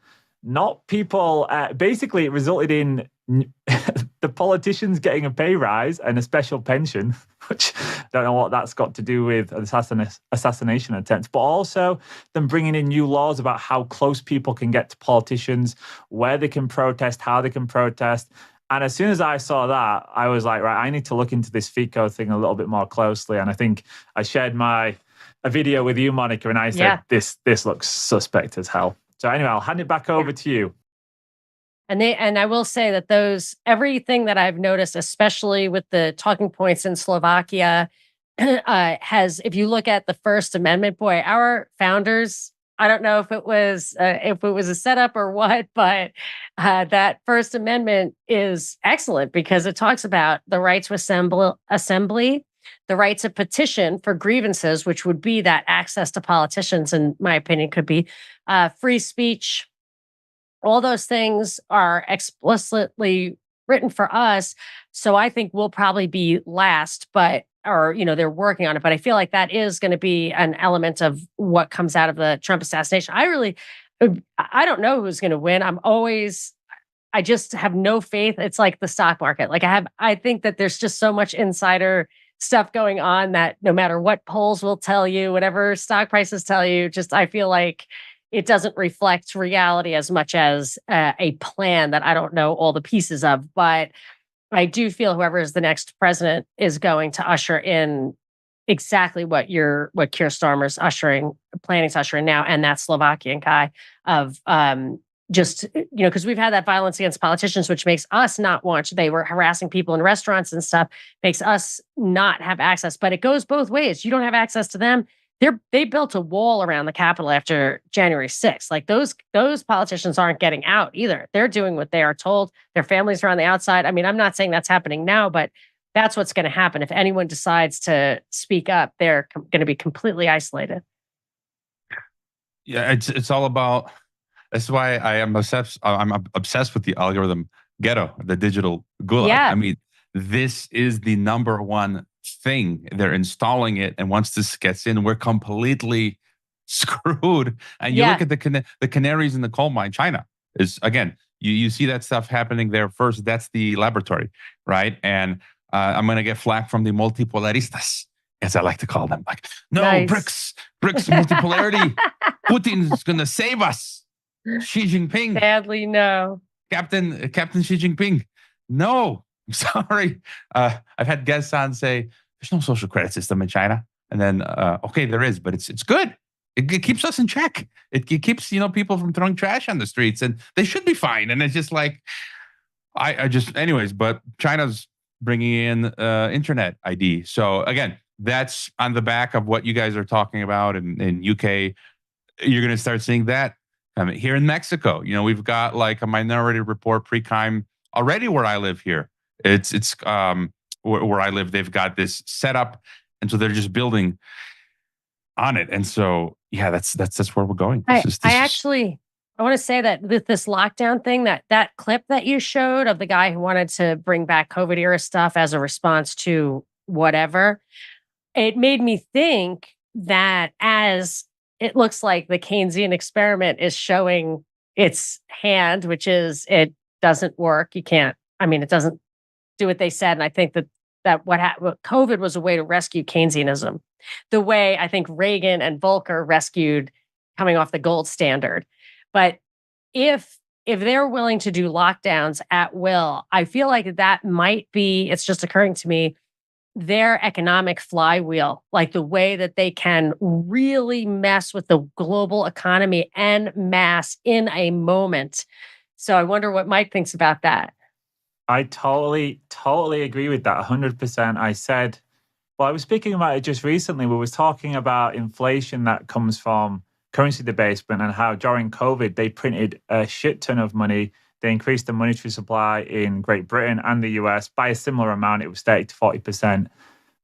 not people, basically it resulted in the politicians getting a pay rise and a special pension, which I don't know what that's got to do with assassination attempts, but also them bringing in new laws about how close people can get to politicians, where they can protest, how they can protest. And as soon as I saw that, I was like, right, I need to look into this FICO thing a little bit more closely. And I think I shared a video with you, Monica, and I said, this looks suspect as hell. So anyway, I'll hand it back over to you. And I will say that everything that I've noticed, especially with the talking points in Slovakia, if you look at the First Amendment, boy, our founders, I don't know if it was a setup or what, but that First Amendment is excellent because it talks about the right to assembly, the right to petition for grievances, which would be that access to politicians, in my opinion, could be free speech. All those things are explicitly written for us. So I think we'll probably be last, they're working on it. But I feel like that is going to be an element of what comes out of the Trump assassination. I don't know who's going to win. I just have no faith. It's like the stock market. I think that there's just so much insider stuff going on that no matter what polls will tell you, whatever stock prices tell you, I feel like it doesn't reflect reality as much as a plan that I don't know all the pieces of. But I do feel whoever is the next president is going to usher in exactly what Keir Starmer's planning to usher in now, and that Slovakian guy of because we've had that violence against politicians, which makes us not want. They were harassing people in restaurants and stuff, makes us not have access. But it goes both ways. You don't have access to them. They built a wall around the Capitol after January 6th. Like those politicians aren't getting out either. They're doing what they are told. Their families are on the outside. I mean, I'm not saying that's happening now, but that's what's going to happen. If anyone decides to speak up, they're going to be completely isolated. Yeah, it's all about. That's why I'm obsessed with the algorithm ghetto, the digital gulag. Yeah. I mean, this is the number one thing. They're installing it, and once this gets in, we're completely screwed. And you look at the canaries in the coal mine. China is, again, you see that stuff happening there first. That's the laboratory, right? And I'm going to get flack from the multipolaristas, as I like to call them. Like, no, nice. BRICS, multipolarity. Putin's going to save us. Xi Jinping. Sadly, no. Captain Xi Jinping. No, I'm sorry. I've had guests on say, there's no social credit system in China. And then, okay, there is, but it's good. It keeps us in check. It keeps, people from throwing trash on the streets, and they should be fine. And it's just like, anyways, but China's bringing in internet ID. So again, that's on the back of what you guys are talking about in UK. You're going to start seeing that. Here in Mexico, we've got like a Minority Report pre-crime already where I live here. It's where I live. They've got this set up, and so they're just building on it. And so, yeah, that's where we're going. I want to say that with this lockdown thing, that clip that you showed of the guy who wanted to bring back COVID era stuff as a response to whatever, it made me think that as it looks like the Keynesian experiment is showing its hand, which is it doesn't work. It doesn't do what they said. And I think that what COVID was a way to rescue Keynesianism, the way I think Reagan and Volcker rescued coming off the gold standard. But if they're willing to do lockdowns at will, I feel like that might be, it's just occurring to me, their economic flywheel, like the way that they can really mess with the global economy en masse in a moment. So I wonder what Mike thinks about that. I totally agree with that 100%. I was speaking about it just recently. We was talking about inflation that comes from currency debasement and how during COVID, they printed a shit ton of money. They increased the monetary supply in Great Britain and the US by a similar amount. It was 30 to 40%.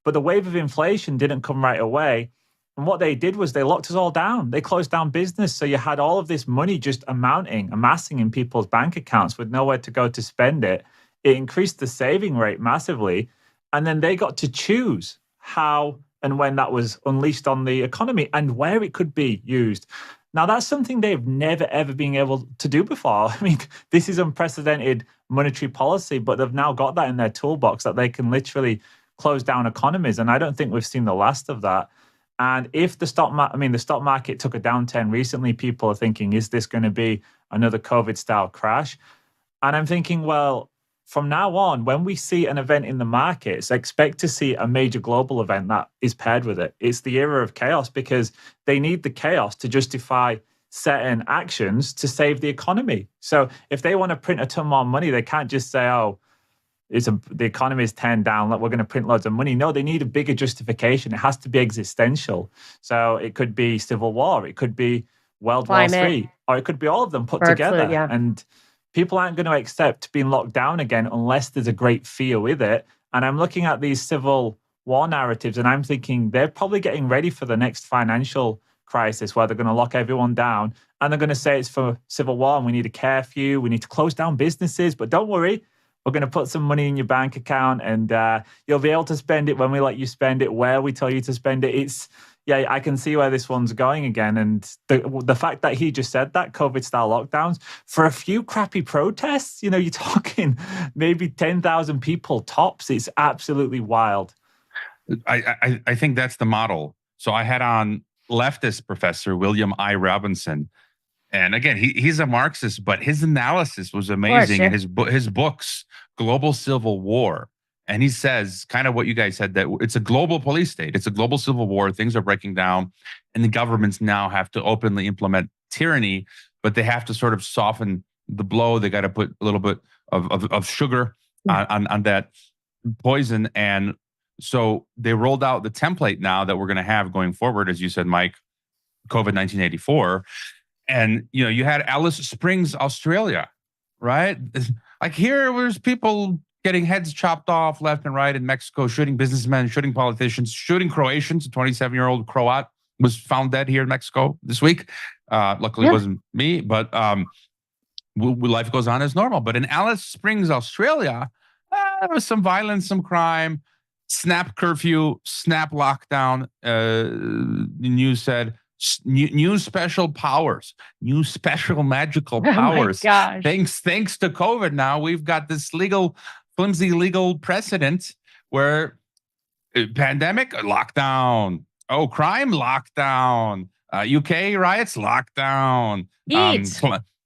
But the wave of inflation didn't come right away. And what they did was they locked us all down. They closed down business. So you had all of this money just amassing in people's bank accounts with nowhere to go to spend it. It increased the saving rate massively. And then they got to choose how and when that was unleashed on the economy and where it could be used. Now, that's something they've never, ever been able to do before. I mean, this is unprecedented monetary policy, but they've now got that in their toolbox that they can literally close down economies. And I don't think we've seen the last of that. And if the stock market took a downturn recently, people are thinking, is this going to be another COVID-style crash? And I'm thinking, well, from now on, when we see an event in the markets, expect to see a major global event that is paired with it. It's the era of chaos because they need the chaos to justify certain actions to save the economy. So if they want to print a ton more money, they can't just say, oh, the economy is turned down, we're going to print loads of money. No, they need a bigger justification. It has to be existential. So it could be civil war, it could be World War III, or it could be all of them put together. Flu, yeah. And people aren't going to accept being locked down again unless there's a great fear with it. And I'm looking at these civil war narratives and I'm thinking they're probably getting ready for the next financial crisis where they're going to lock everyone down and they're going to say it's for civil war and we need a curfew, we need to close down businesses. But don't worry, we're going to put some money in your bank account and you'll be able to spend it when we let you spend it, where we tell you to spend it. Yeah, I can see where this one's going again. And the fact that he just said that, COVID-style lockdowns, for a few crappy protests, you're talking maybe 10,000 people tops. It's absolutely wild. I think that's the model. So I had on leftist professor William I. Robinson. And again, he's a Marxist, but his analysis was amazing. And his books, Global Civil War. And he says kind of what you guys said, that it's a global police state. It's a global civil war. Things are breaking down. And the governments now have to openly implement tyranny, but they have to sort of soften the blow. They got to put a little bit of sugar on that poison. And so they rolled out the template now that we're going to have going forward, as you said, Mike, COVID 1984. And, you had Alice Springs, Australia, right? Like here was people getting heads chopped off left and right in Mexico, shooting businessmen, shooting politicians, shooting Croatians. A 27-year-old Croat was found dead here in Mexico this week. Luckily, it wasn't me, but life goes on as normal. But in Alice Springs, Australia, there was some violence, some crime, snap curfew, snap lockdown. The news said, new special powers, new special magical powers. Oh my gosh. Thanks to COVID, now we've got this flimsy legal precedent where pandemic lockdown, crime lockdown, UK riots lockdown,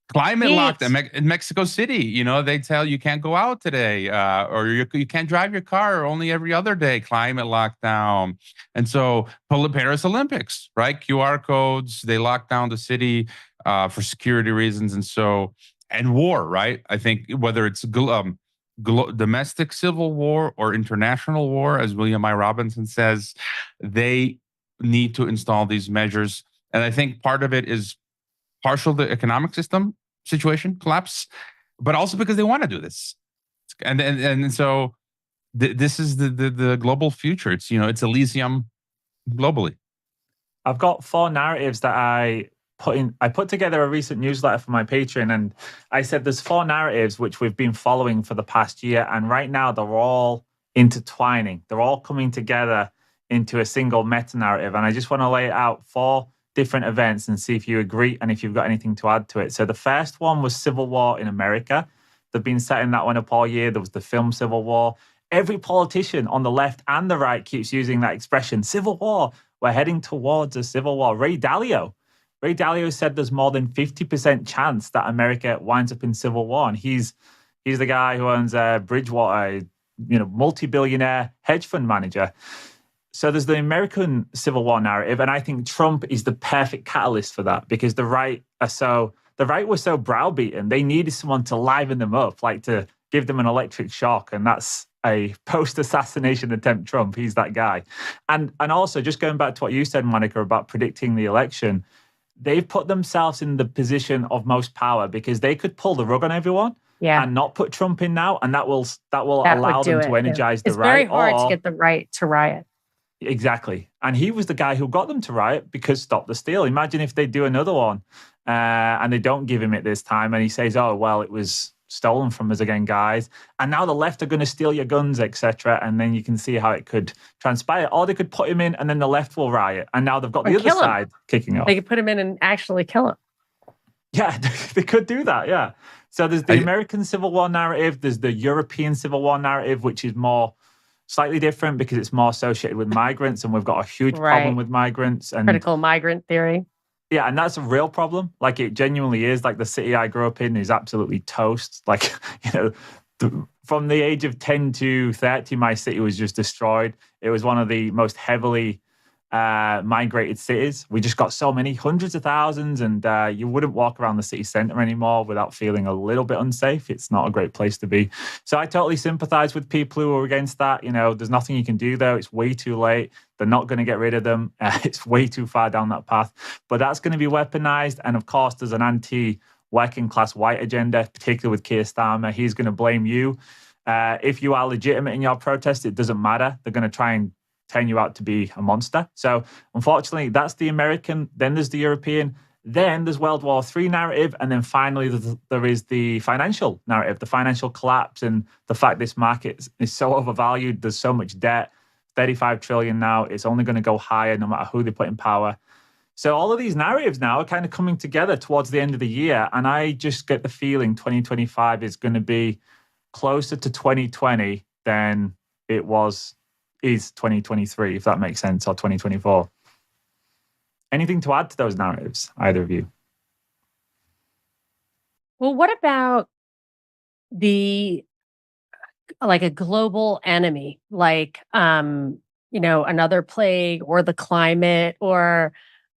climate lockdown in Mexico City. They tell you can't go out today, or you can't drive your car only every other day. Climate lockdown. And so Paris Olympics, right? QR codes, they lock down the city for security reasons. And war, right? I think whether it's domestic civil war or international war, as William I. Robinson says, they need to install these measures. And I think part of it is partial the economic system situation collapse, but also because they want to do this. And so this is the global future. It's Elysium globally. I've got 4 narratives that I put together a recent newsletter for my Patreon, and I said there's 4 narratives which we've been following for the past year, and right now they're all intertwining. They're all coming together into a single meta-narrative, and I just want to lay it out 4 different events and see if you agree and if you've got anything to add to it. So the first one was civil war in America. They've been setting that one up all year. There was the film Civil War. Every politician on the left and the right keeps using that expression, civil war. We're heading towards a civil war. Ray Dalio said there's more than 50% chance that America winds up in civil war. And he's the guy who owns Bridgewater, multi-billionaire hedge fund manager. So there's the American Civil War narrative, and I think Trump is the perfect catalyst for that because the right was so browbeaten. They needed someone to liven them up, like to give them an electric shock, and that's a post-assassination attempt Trump. He's that guy. And also, just going back to what you said, Monica, about predicting the election, they've put themselves in the position of most power because they could pull the rug on everyone and not put Trump in now, and that will allow them to energize the right. It's very hard to get the right to riot. Exactly. And he was the guy who got them to riot because Stop the Steal. Imagine if they do another one and they don't give him it this time and he says, oh, well, it was stolen from us again, guys. And now the left are going to steal your guns, etc. And then you can see how it could transpire. Or they could put him in and then the left will riot. And now they've got the other side kicking off. They could put him in and actually kill him. Yeah, they could do that, yeah. So there's the American Civil War narrative. There's the European Civil War narrative, which is more slightly different because it's more associated with migrants, and we've got a huge problem with migrants. And critical migrant theory. Yeah, and that's a real problem. Like, it genuinely is. Like, the city I grew up in is absolutely toast. Like, from the age of 10 to 30, my city was just destroyed. It was one of the most heavily migrated cities. We just got so many, hundreds of thousands, and you wouldn't walk around the city center anymore without feeling a little bit unsafe. It's not a great place to be. So I totally sympathize with people who are against that. There's nothing you can do though. It's way too late. They're not going to get rid of them. It's way too far down that path. But that's going to be weaponized. And of course, there's an anti-working class white agenda, particularly with Keir Starmer. He's going to blame you. If you are legitimate in your protest, it doesn't matter. They're going to try and turn you out to be a monster. So unfortunately, that's the American. Then there's the European. Then there's World War III narrative. And then finally, there is the financial narrative, the financial collapse and the fact this market is so overvalued. There's so much debt, 35 trillion now. It's only going to go higher no matter who they put in power. So all of these narratives now are kind of coming together towards the end of the year. And I just get the feeling 2025 is going to be closer to 2020 than it is 2023, if that makes sense, or 2024. Anything to add to those narratives, either of you? Well, what about a global enemy, like, another plague or the climate or,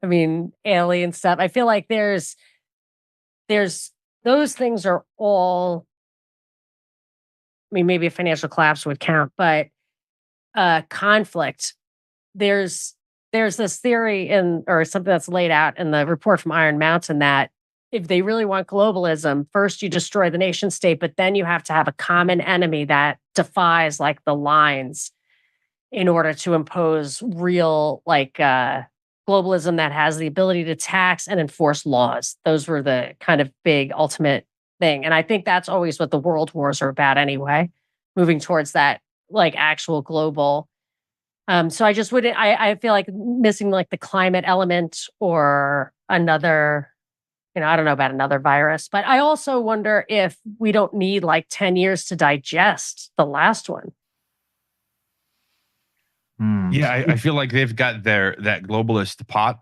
alien stuff? I feel like there's those things are all, maybe a financial collapse would count, but conflict. There's this theory or something that's laid out in the report from Iron Mountain that if they really want globalism, first you destroy the nation state, but then you have to have a common enemy that defies like the lines in order to impose real globalism that has the ability to tax and enforce laws. Those were the kind of big ultimate thing. And I think that's always what the world wars are about anyway, moving towards that actual global. So I just wouldn't, I feel like missing the climate element or another, I don't know about another virus, but I also wonder if we don't need 10 years to digest the last one. Yeah, I feel like they've got that globalist pot.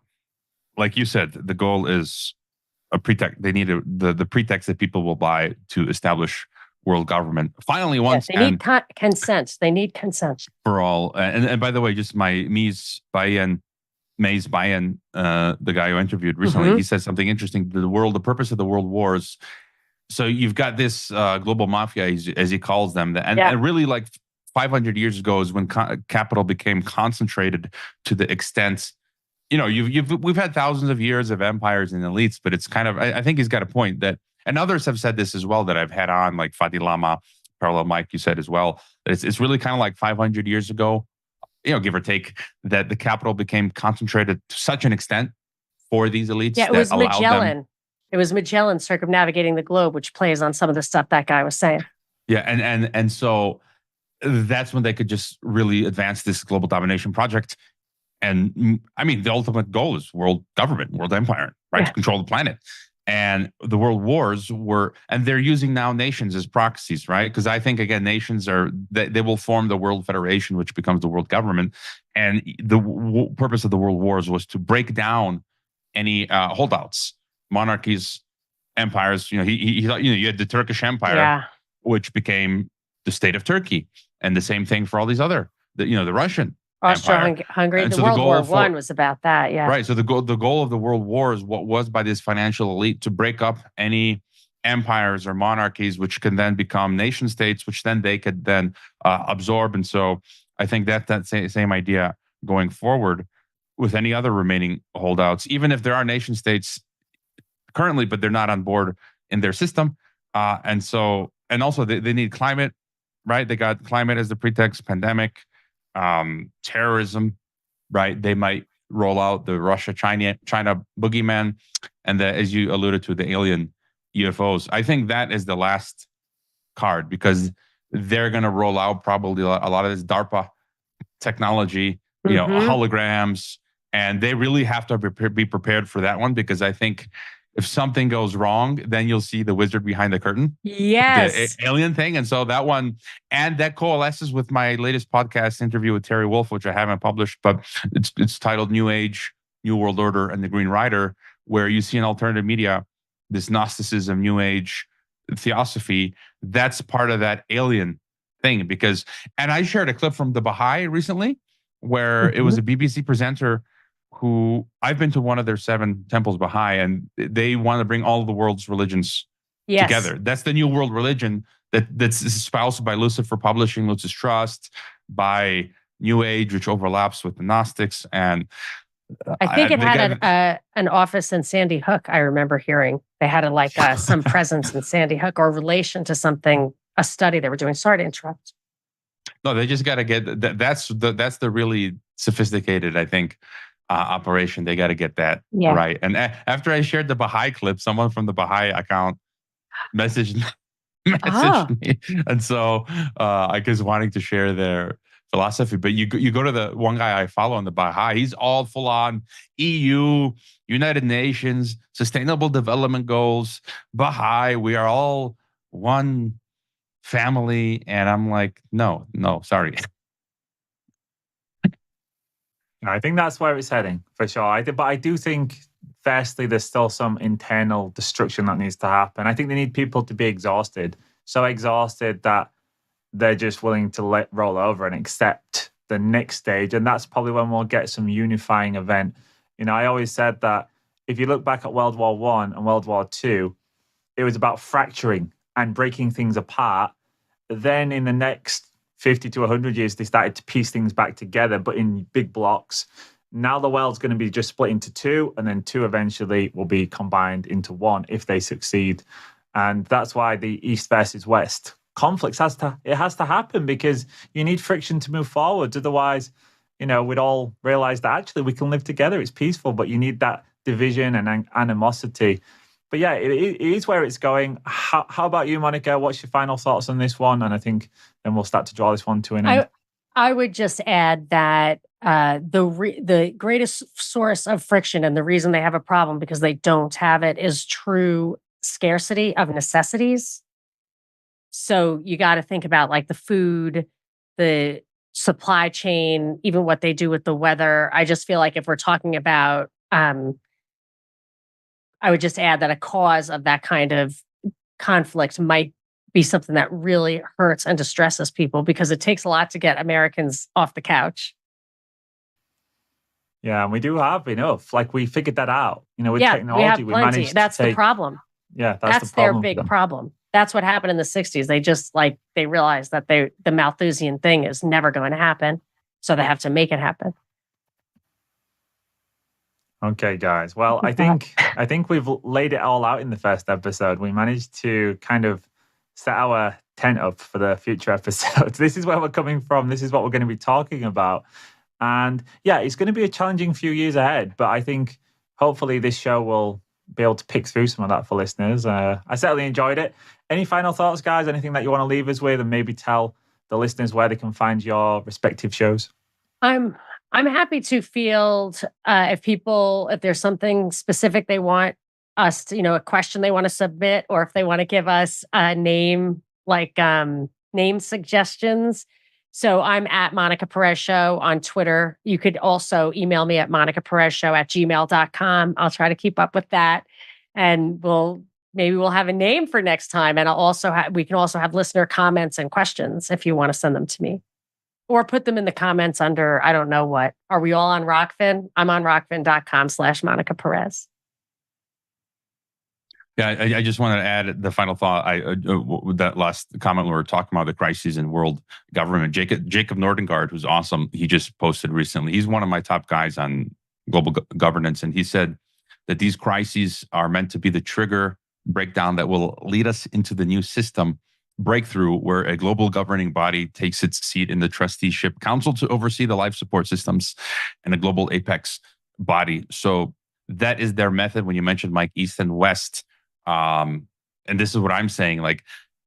Like you said, the goal is a pretext. They need the pretext that people will buy to establish world government. Finally, once they need consent. They need consent for all. And by the way, just Mays Bayan, the guy who interviewed recently, he said something interesting. The purpose of the world wars. So you've got this global mafia, as he calls them, and really 500 years ago is when capital became concentrated to the extent. We've had thousands of years of empires and elites, but it's kind of, I think he's got a point that. And others have said this as well that I've had on, like Fadi Lama, Parallel Mike, you said as well. That it's really kind of like 500 years ago, give or take, that the capital became concentrated to such an extent for these elites. Yeah, it was Magellan. It was Magellan circumnavigating the globe, which plays on some of the stuff that guy was saying. Yeah, and so that's when they could just really advance this global domination project. And the ultimate goal is world government, world empire, right? To control the planet. And the world wars and they're using now nations as proxies, right? Because I think, again, nations they will form the World Federation, which becomes the world government. And the purpose of the world wars was to break down any holdouts, monarchies, empires. He thought, you had the Turkish Empire, which became the state of Turkey. And the same thing for all these other, the Russian Austro-Hungary. The World War I was about that, yeah. Right. So the goal of the world war is what was by this financial elite to break up any empires or monarchies, which can then become nation states, which then they could then absorb. And so I think that same idea going forward with any other remaining holdouts, even if there are nation states currently, but they're not on board in their system. And also they need climate, right? They got climate as the pretext, pandemic, terrorism, right? They might roll out the China boogeyman, and as you alluded to, the alien UFOs. I think that is the last card, because they're going to roll out probably a lot of this DARPA technology, holograms, and they really have to be prepared for that one, because I think if something goes wrong, then you'll see the wizard behind the curtain. Yes. The alien thing. And so that one, and that coalesces with my latest podcast interview with Terry Wolf, which I haven't published, but it's titled New Age, New World Order, and the Green Rider, where you see in alternative media, this Gnosticism, New Age theosophy, that's part of that alien thing. Because, and I shared a clip from the Baha'i recently, where it was a BBC presenter who, I've been to one of their 7 temples Baha'i, and they want to bring all of the world's religions together. That's the new world religion that's espoused by Lucifer Publishing, Lucis Trust, by New Age, which overlaps with the Gnostics. And I think it had an office in Sandy Hook. I remember hearing they had some presence in Sandy Hook, or relation to something, a study they were doing. Sorry to interrupt. No, they just got to get that's the really sophisticated, I think, operation. They got to get that right. And after I shared the Baha'i clip, someone from the Baha'i account messaged me, and so I guess wanting to share their philosophy. But you go to the one guy I follow on the Baha'i, he's all full on EU, United Nations, Sustainable Development Goals, Baha'i. We are all one family, and I'm like, no, sorry. I think that's where it's heading for sure. But I do think, firstly, there's still some internal destruction that needs to happen. I think they need people to be exhausted, so exhausted that they're just willing to roll over and accept the next stage. And that's probably when we'll get some unifying event. I always said that if you look back at World War I and World War II, it was about fracturing and breaking things apart. Then in the next 50 to 100 years, they started to piece things back together, but in big blocks. Now the world's going to be just split into 2, and then 2 eventually will be combined into 1 if they succeed. And that's why the East versus West conflicts has to happen, because you need friction to move forward. Otherwise, we'd all realize that actually we can live together. It's peaceful, but you need that division and animosity. But yeah, it is where it's going. How about you, Monica? What's your final thoughts on this one? And I think then we'll start to draw this one to an end. I would just add that the greatest source of friction, and the reason they have a problem because they don't have it, is true scarcity of necessities. So you got to think about the food, the supply chain, even what they do with the weather. I just feel like if we're talking about, I would just add that a cause of that kind of conflict might be something that really hurts and distresses people, because it takes a lot to get Americans off the couch. Yeah, and we do have enough. We figured that out. With technology, we have plenty. We managed That's to the problem. Yeah, that's the problem their big problem. That's what happened in the 60s. They just they realized that the Malthusian thing is never going to happen. So they have to make it happen. Okay, guys. Well, I think we've laid it all out in the first episode. We managed to kind of set our tent up for the future episodes. This is where we're coming from. This is what we're going to be talking about. And yeah, it's going to be a challenging few years ahead, but I think hopefully this show will be able to pick through some of that for listeners. I certainly enjoyed it. Any final thoughts, guys? Anything that you want to leave us with, and maybe tell the listeners where they can find your respective shows? I'm happy to field if there's something specific they want us to, a question they want to submit, or if they want to give us a name, name suggestions. So I'm at Monica Perez Show on Twitter. You could also email me at monicaperezshow@gmail.com. I'll try to keep up with that. And maybe we'll have a name for next time. And we can also have listener comments and questions if you want to send them to me. Or put them in the comments under, I don't know what. Are we all on Rockfin? I'm on rockfin.com/Monica Perez. Yeah, I just want to add the final thought. That last comment we were talking about the crises in world government. Jacob Nordengard, who's awesome, he just posted recently. He's one of my top guys on global governance, and he said that these crises are meant to be the trigger breakdown that will lead us into the new system breakthrough where a global governing body takes its seat in the trusteeship council to oversee the life support systems and a global apex body. So that is their method. When you mentioned, Mike, East and West, and this is what I'm saying, like,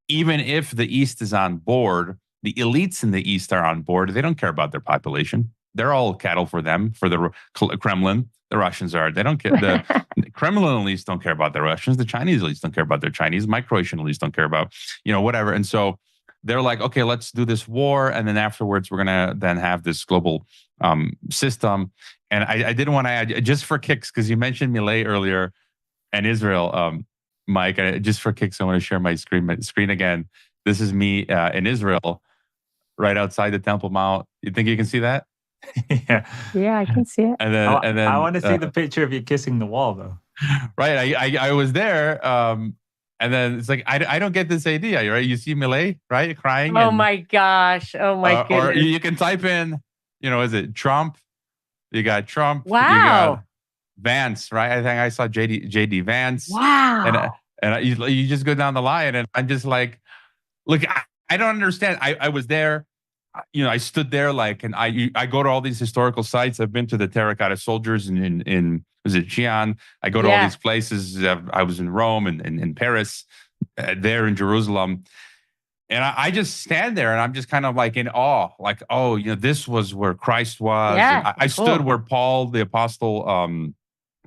even if the East is on board, the elites in the East are on board. They don't care about their population. They're all cattle for them, for the Kremlin. The Russians are. They don't care. The Kremlin elites don't care about the Russians. The Chinese elites don't care about their Chinese. My Croatian elites don't care about, whatever. And so they're like, okay, let's do this war. And then afterwards, we're going to then have this global system. And I didn't want to add, just for kicks, because you mentioned Milei earlier and Israel, Mike, just for kicks, I want to share my screen again. This is me in Israel, right outside the Temple Mount. You think you can see that? Yeah, I can see it. And then I want to see the picture of you kissing the wall, though. Right, I was there, and then it's like I don't get this idea, right? You see Milei, right, crying. Oh my gosh! Oh my goodness! Or you can type in, is it Trump? You got Trump. Wow. You got Vance, right? I think I saw JD Vance. Wow. And you just go down the line, and I'm just like, look, I don't understand. I was there. I stood there and I go to all these historical sites. I've been to the Terracotta Soldiers in was it Xi'an? I go to all these places. I was in Rome and in Paris, there in Jerusalem. And I just stand there and I'm just kind of like in awe, like, oh, this was where Christ was. Yeah, I stood where Paul, the apostle,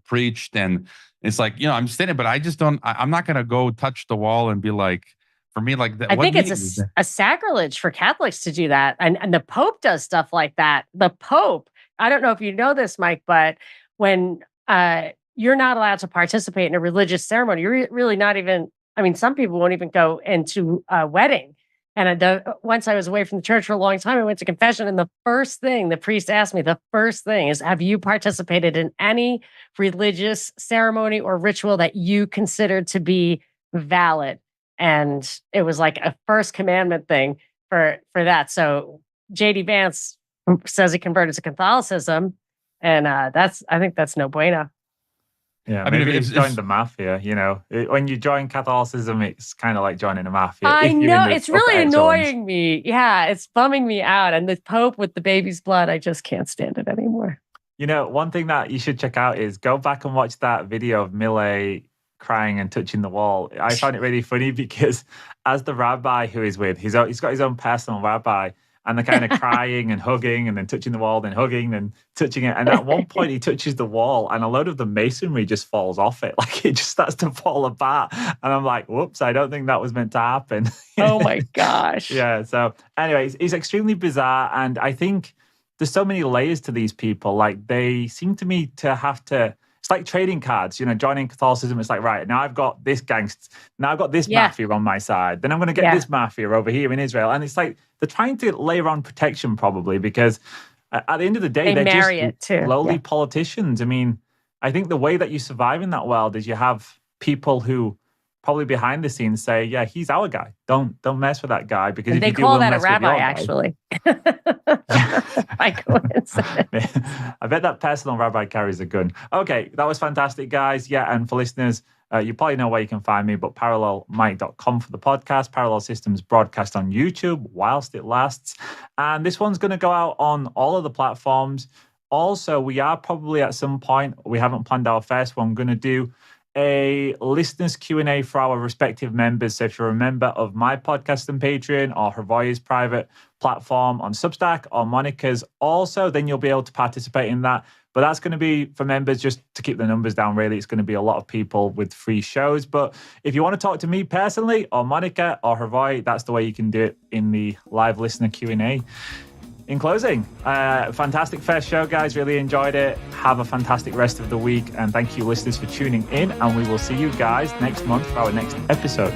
preached. And it's like, I'm standing, but I just I'm not going to go touch the wall and be like, for me, like that. I think it's a sacrilege for Catholics to do that. And the Pope does stuff like that. The Pope, I don't know if you know this, Mike, but when you're not allowed to participate in a religious ceremony, you're really not even, some people won't even go into a wedding. And once I was away from the church for a long time, I went to confession. And the first thing the priest asked me, is, have you participated in any religious ceremony or ritual that you considered to be valid? And it was like a first commandment thing for that. So JD Vance says he converted to Catholicism, and I think that's no bueno. Yeah, maybe he's joined the mafia. When you join Catholicism, it's kind of like joining a mafia. I know, it's really annoying me. Yeah, it's bumming me out. And the Pope with the baby's blood, I just can't stand it anymore. One thing that you should check out is go back and watch that video of Milei crying and touching the wall. I found it really funny because as the rabbi who he's with, he's got his own personal rabbi, and they're kind of crying and hugging and then touching the wall, then hugging and touching it. And at one point he touches the wall and a load of the masonry just falls off it. Like it just starts to fall apart. And I'm like, whoops, I don't think that was meant to happen. Oh my gosh. Yeah. So anyways, it's extremely bizarre. And I think there's so many layers to these people. Like they seem to me to have to, it's like trading cards, joining Catholicism. It's like, right, now I've got this gangster. Now I've got this mafia on my side. Then I'm going to get this mafia over here in Israel. And it's like, they're trying to layer on protection probably because at the end of the day, they're just lowly politicians. I think the way that you survive in that world is you have people who probably behind the scenes say, yeah, he's our guy. Don't mess with that guy because and they call that a rabbi, actually. By coincidence. I bet that personal rabbi carries a gun. Okay, that was fantastic, guys. Yeah, and for listeners, you probably know where you can find me, but parallelmike.com for the podcast. Parallel Systems broadcast on YouTube whilst it lasts. And this one's going to go out on all of the platforms. Also, we are probably at some point, we haven't planned our first one, going to do a listeners Q&A for our respective members. So if you're a member of my podcast and Patreon or Hrvoje's private platform on Substack or Monica's also, then you'll be able to participate in that. But that's going to be for members just to keep the numbers down, really. It's going to be a lot of people with free shows. But if you want to talk to me personally or Monica or Hrvoje, that's the way you can do it in the live listener Q&A. In closing, fantastic first show, guys. Really enjoyed it. Have a fantastic rest of the week. And thank you, listeners, for tuning in. And we will see you guys next month for our next episode.